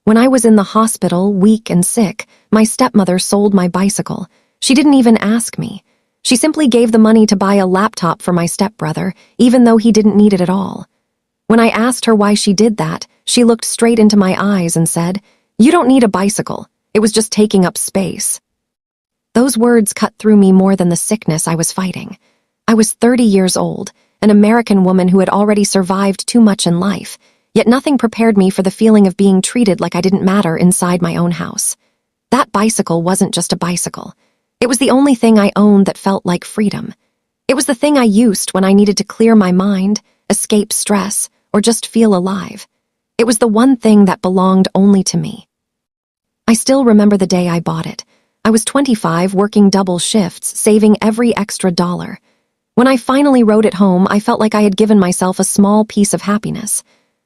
When I was in the hospital, weak and sick, my stepmother sold my bicycle. She didn't even ask me. She simply gave the money to buy a laptop for my stepbrother, even though he didn't need it at all. When I asked her why she did that, she looked straight into my eyes and said, "You don't need a bicycle. It was just taking up space." Those words cut through me more than the sickness I was fighting. I was 30 years old, an American woman who had already survived too much in life, yet nothing prepared me for the feeling of being treated like I didn't matter inside my own house. That bicycle wasn't just a bicycle. It was the only thing I owned that felt like freedom. It was the thing I used when I needed to clear my mind, escape stress, or just feel alive. It was the one thing that belonged only to me. I still remember the day I bought it. I was 25, working double shifts, saving every extra dollar. When I finally rode it home, I felt like I had given myself a small piece of happiness.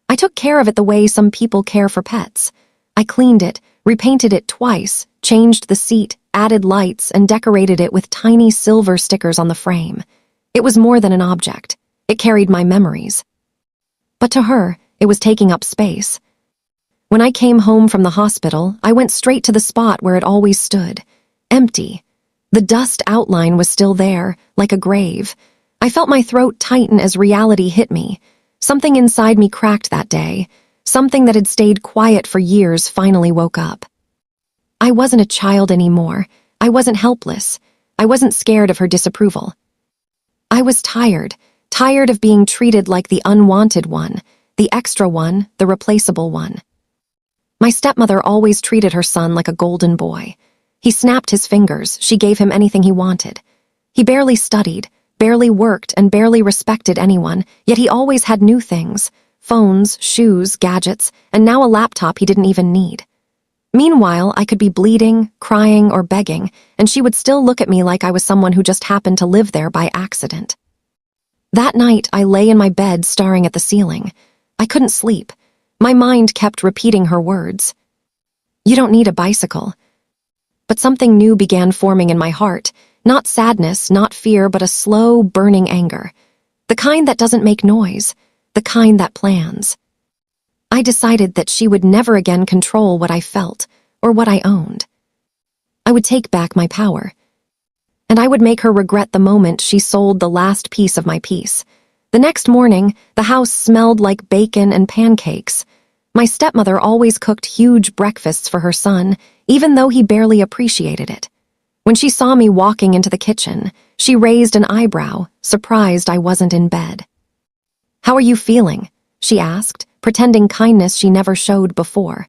I took care of it the way some people care for pets. I cleaned it, repainted it twice, changed the seat, added lights, and decorated it with tiny silver stickers on the frame. It was more than an object. It carried my memories. But to her, it was taking up space. When I came home from the hospital, I went straight to the spot where it always stood, empty. The dust outline was still there, like a grave. I felt my throat tighten as reality hit me. Something inside me cracked that day. Something that had stayed quiet for years finally woke up. I wasn't a child anymore. I wasn't helpless. I wasn't scared of her disapproval. I was tired of being treated like the unwanted one, the extra one, the replaceable one. My stepmother always treated her son like a golden boy. He snapped his fingers, she gave him anything he wanted. He barely studied, barely worked, and barely respected anyone, yet he always had new things: phones, shoes, gadgets, and now a laptop he didn't even need. Meanwhile, I could be bleeding, crying, or begging, and she would still look at me like I was someone who just happened to live there by accident. That night, I lay in my bed staring at the ceiling. I couldn't sleep. My mind kept repeating her words. "You don't need a bicycle." But something new began forming in my heart. Not sadness, not fear, but a slow, burning anger. The kind that doesn't make noise. The kind that plans. I decided that she would never again control what I felt or what I owned. I would take back my power. And I would make her regret the moment she sold the last piece of my peace. The next morning, the house smelled like bacon and pancakes. My stepmother always cooked huge breakfasts for her son, even though he barely appreciated it. When she saw me walking into the kitchen, she raised an eyebrow, surprised I wasn't in bed. "How are you feeling?" she asked, pretending kindness she never showed before.